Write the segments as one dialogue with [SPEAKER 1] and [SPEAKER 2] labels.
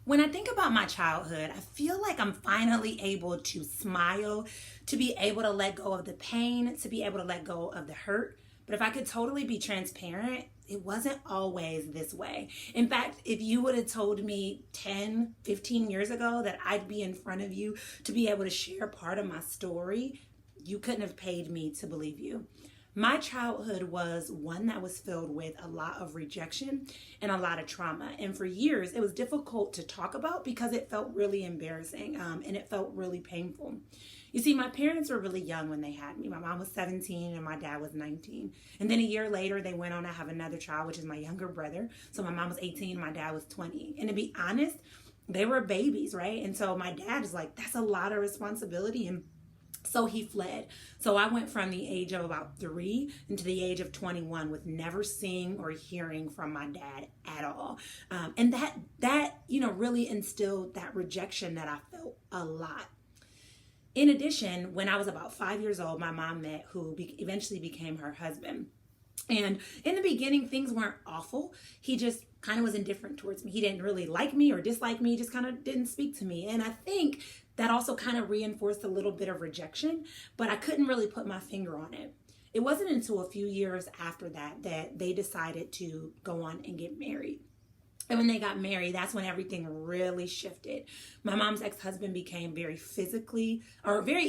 [SPEAKER 1] When I think about my childhood, I feel like I'm finally able to smile, to be able to let go of the pain, to be able to let go of the hurt. But if I could totally be transparent, it wasn't always this way. In fact, if you would have told me 10, 15 years ago that I'd be in front of you to be able to share part of my story, you couldn't have paid me to believe you. My childhood was one that was filled with a lot of rejection and a lot of trauma. And for years, it was difficult to talk about because it felt really embarrassing and it felt really painful. You see, my parents were really young when they had me. My mom was 17 and my dad was 19. And then a year later, they went on to have another child, which is my younger brother. So my mom was 18 and my dad was 20. And to be honest, they were babies, right? And so my dad is like, that's a lot of responsibility. And so he fled. So I went from the age of about 3 into the age of 21 with never seeing or hearing from my dad at all. And that really instilled that rejection that I felt a lot. In addition, when I was about 5 years old, my mom met who eventually became her husband. And in the beginning, things weren't awful. He just kind of was indifferent towards me. He didn't really like me or dislike me, just kind of didn't speak to me. And I think that also kind of reinforced a little bit of rejection, but I couldn't really put my finger on it. It wasn't until a few years after that they decided to go on and get married. And when they got married, that's when everything really shifted. My mom's ex-husband became very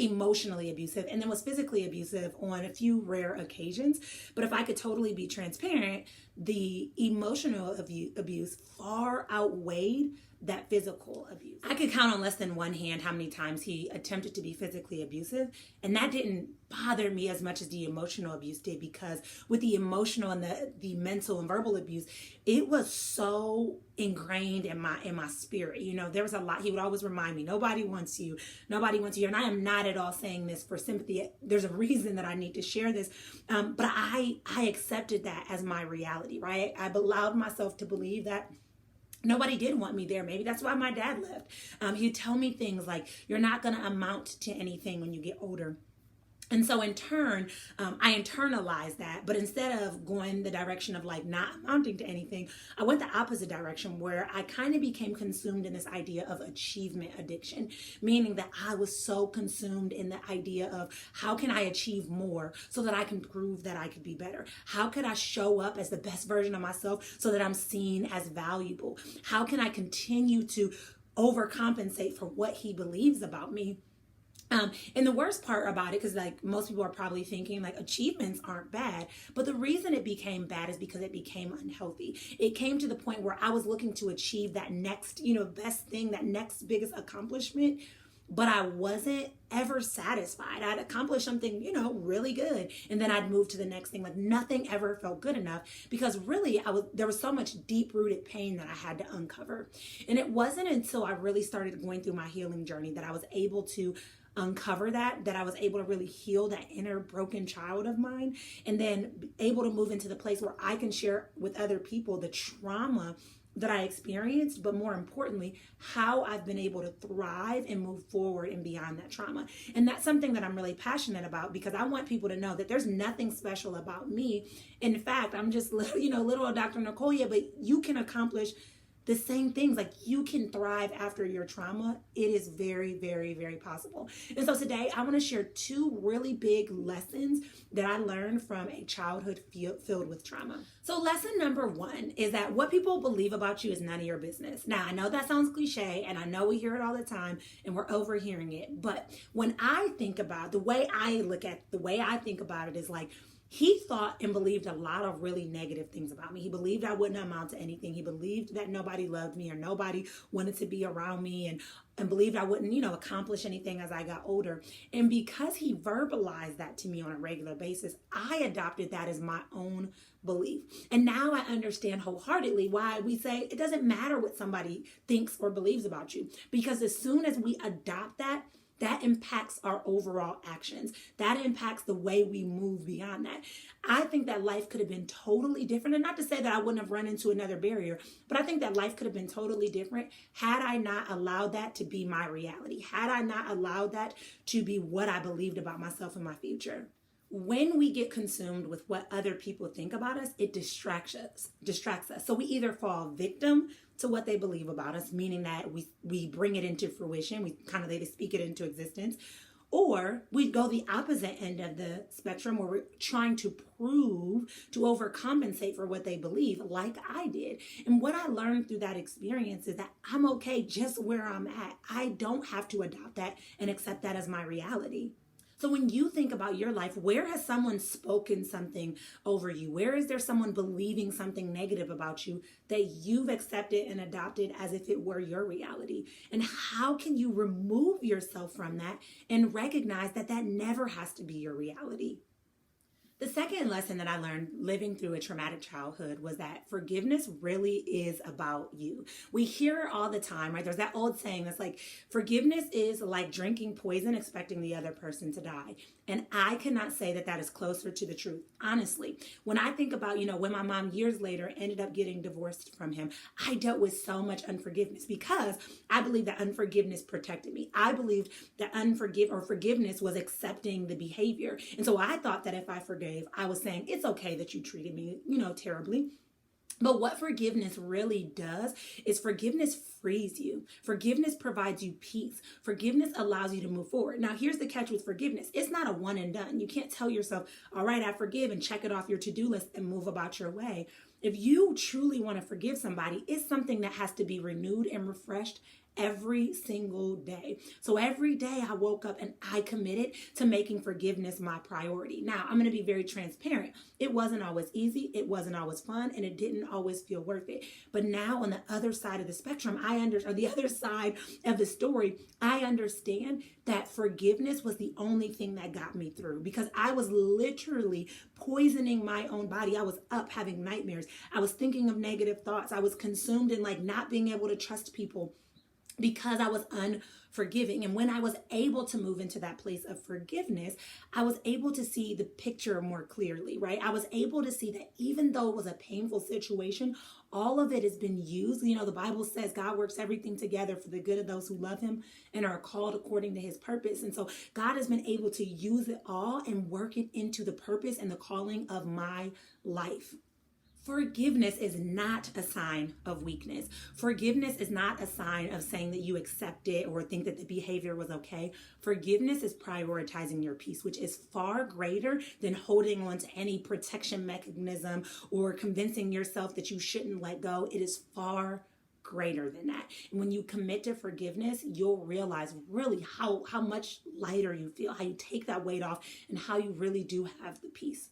[SPEAKER 1] emotionally abusive, and then was physically abusive on a few rare occasions. But if I could totally be transparent, the emotional abuse far outweighed that physical abuse. I could count on less than one hand how many times he attempted to be physically abusive, and that didn't bother me as much as the emotional abuse did, because with the emotional and the mental and verbal abuse, it was so ingrained in my spirit. There was a lot. He would always remind me, nobody wants you, and I am not at all saying this for sympathy. There's a reason that I need to share this, but I accepted that as my reality, right? I allowed myself to believe that nobody did want me there. Maybe that's why my dad left. He'd tell me things like, you're not going to amount to anything when you get older. And so in turn, I internalized that. But instead of going the direction of like not amounting to anything, I went the opposite direction, where I kind of became consumed in this idea of achievement addiction, meaning that I was so consumed in the idea of how can I achieve more so that I can prove that I could be better? How could I show up as the best version of myself so that I'm seen as valuable? How can I continue to overcompensate for what he believes about me? And the worst part about it, because like most people are probably thinking like achievements aren't bad, but the reason it became bad is because it became unhealthy. It came to the point where I was looking to achieve that next, best thing, that next biggest accomplishment, but I wasn't ever satisfied. I'd accomplish something, really good, and then I'd move to the next thing. Like nothing ever felt good enough, because really there was so much deep-rooted pain that I had to uncover. And it wasn't until I really started going through my healing journey that I was able to uncover that I was able to really heal that inner broken child of mine, and then able to move into the place where I can share with other people the trauma that I experienced, but more importantly, how I've been able to thrive and move forward and beyond that trauma. And that's something that I'm really passionate about, because I want people to know that there's nothing special about me. In fact, I'm just little old Dr. Nicole, but you can accomplish the same things. Like you can thrive after your trauma. It is very, very, very possible. And so today I want to share 2 really big lessons that I learned from a childhood filled with trauma. So lesson number 1 is that what people believe about you is none of your business. Now, I know that sounds cliche, and I know we hear it all the time and we're overhearing it. But when I think about the way I think about it is like, he thought and believed a lot of really negative things about me. He believed I wouldn't amount to anything. He believed that nobody loved me or nobody wanted to be around me, and believed I wouldn't, accomplish anything as I got older. And because he verbalized that to me on a regular basis, I adopted that as my own belief. And now I understand wholeheartedly why we say it doesn't matter what somebody thinks or believes about you. Because as soon as we adopt that impacts our overall actions. That impacts the way we move beyond that. I think that life could have been totally different. And not to say that I wouldn't have run into another barrier, but I think that life could have been totally different had I not allowed that to be my reality. Had I not allowed that to be what I believed about myself and my future. When we get consumed with what other people think about us, it distracts us. So we either fall victim to what they believe about us, meaning that we bring it into fruition, they speak it into existence. Or we go the opposite end of the spectrum where we're trying to overcompensate for what they believe, like I did. And what I learned through that experience is that I'm okay just where I'm at. I don't have to adopt that and accept that as my reality. So when you think about your life, where has someone spoken something over you? Where is there someone believing something negative about you that you've accepted and adopted as if it were your reality? And how can you remove yourself from that and recognize that that never has to be your reality? The second lesson that I learned living through a traumatic childhood was that forgiveness really is about you. We hear it all the time, right? There's that old saying that's like, forgiveness is like drinking poison, expecting the other person to die. And I cannot say that that is closer to the truth. Honestly, when I think about, when my mom years later ended up getting divorced from him, I dealt with so much unforgiveness because I believe that unforgiveness protected me. I believed that forgiveness was accepting the behavior. And so I thought that if I forgave, I was saying, it's okay that you treated me, terribly. But what forgiveness really does is forgiveness frees you. Forgiveness provides you peace. Forgiveness allows you to move forward. Now, here's the catch with forgiveness. It's not a one and done. You can't tell yourself, all right, I forgive, and check it off your to-do list and move about your way. If you truly want to forgive somebody, it's something that has to be renewed and refreshed every single day. So every day I woke up and I committed to making forgiveness my priority. Now, I'm going to be very transparent. It wasn't always easy. It wasn't always fun, and it didn't always feel worth it. But now on the other side of the spectrum, the other side of the story, I understand that forgiveness was the only thing that got me through, because I was literally poisoning my own body. I was up having nightmares. I was thinking of negative thoughts. I was consumed in not being able to trust people, because I was unforgiving. And when I was able to move into that place of forgiveness, I was able to see the picture more clearly, right? I was able to see that even though it was a painful situation, all of it has been used. The Bible says God works everything together for the good of those who love him and are called according to his purpose. And so God has been able to use it all and work it into the purpose and the calling of my life. Forgiveness is not a sign of weakness. Forgiveness is not a sign of saying that you accept it or think that the behavior was okay. Forgiveness is prioritizing your peace, which is far greater than holding on to any protection mechanism or convincing yourself that you shouldn't let go. It is far greater than that. And when you commit to forgiveness, you'll realize really how much lighter you feel, how you take that weight off, and how you really do have the peace.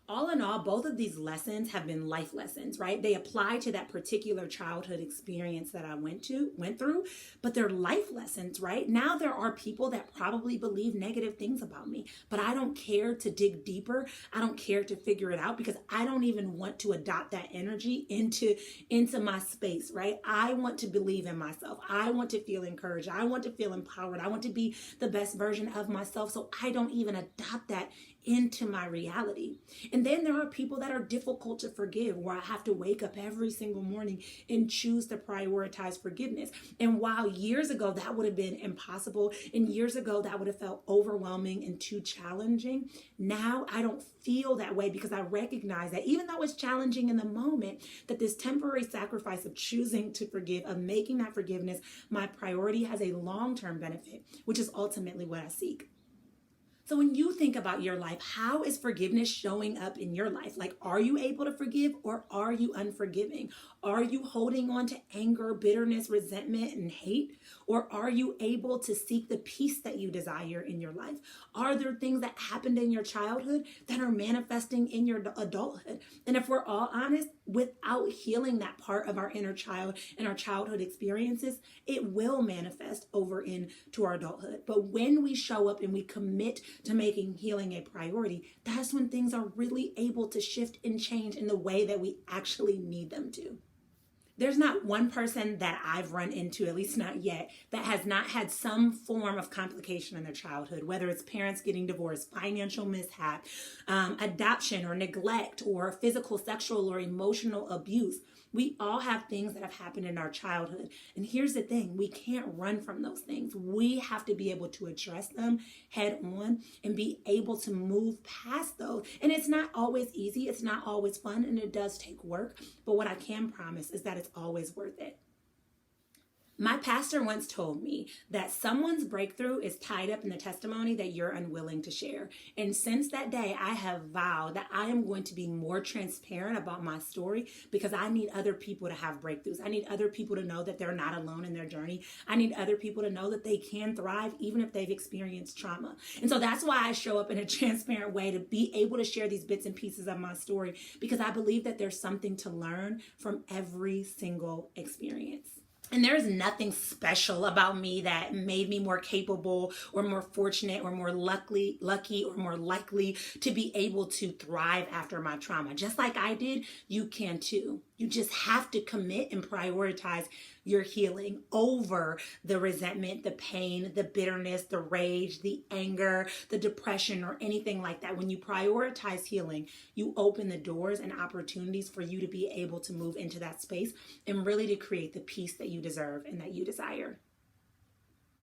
[SPEAKER 1] All in all, both of these lessons have been life lessons, right? They apply to that particular childhood experience that I went through, but they're life lessons, right? Now there are people that probably believe negative things about me, but I don't care to dig deeper. I don't care to figure it out, because I don't even want to adopt that energy into my space, right? I want to believe in myself. I want to feel encouraged. I want to feel empowered. I want to be the best version of myself. So I don't even adopt that into my reality. And then there are people that are difficult to forgive, where I have to wake up every single morning and choose to prioritize forgiveness. And while years ago that would have been impossible, and years ago that would have felt overwhelming and too challenging, now I don't feel that way, because I recognize that even though it's challenging in the moment, that this temporary sacrifice of choosing to forgive, of making that forgiveness my priority, has a long-term benefit, which is ultimately what I seek. So when you think about your life, how is forgiveness showing up in your life? Are you able to forgive, or are you unforgiving? Are you holding on to anger, bitterness, resentment, and hate? Or are you able to seek the peace that you desire in your life? Are there things that happened in your childhood that are manifesting in your adulthood? And if we're all honest, without healing that part of our inner child and our childhood experiences, it will manifest over into our adulthood. But when we show up and we commit to making healing a priority, that's when things are really able to shift and change in the way that we actually need them to. There's not one person that I've run into, at least not yet, that has not had some form of complication in their childhood, whether it's parents getting divorced, financial mishap, adoption or neglect, or physical, sexual, or emotional abuse. We all have things that have happened in our childhood. And here's the thing, we can't run from those things. We have to be able to address them head on and be able to move past those. And it's not always easy, it's not always fun, and it does take work. But what I can promise is that it's always worth it. My pastor once told me that someone's breakthrough is tied up in the testimony that you're unwilling to share. And since that day, I have vowed that I am going to be more transparent about my story because I need other people to have breakthroughs. I need other people to know that they're not alone in their journey. I need other people to know that they can thrive even if they've experienced trauma. And so that's why I show up in a transparent way, to be able to share these bits and pieces of my story, because I believe that there's something to learn from every single experience. And there's nothing special about me that made me more capable or more fortunate or more lucky or more likely to be able to thrive after my trauma. Just like I did, you can too. You just have to commit and prioritize your healing over the resentment, the pain, the bitterness, the rage, the anger, the depression, or anything like that. When you prioritize healing, you open the doors and opportunities for you to be able to move into that space and really to create the peace that you deserve and that you desire.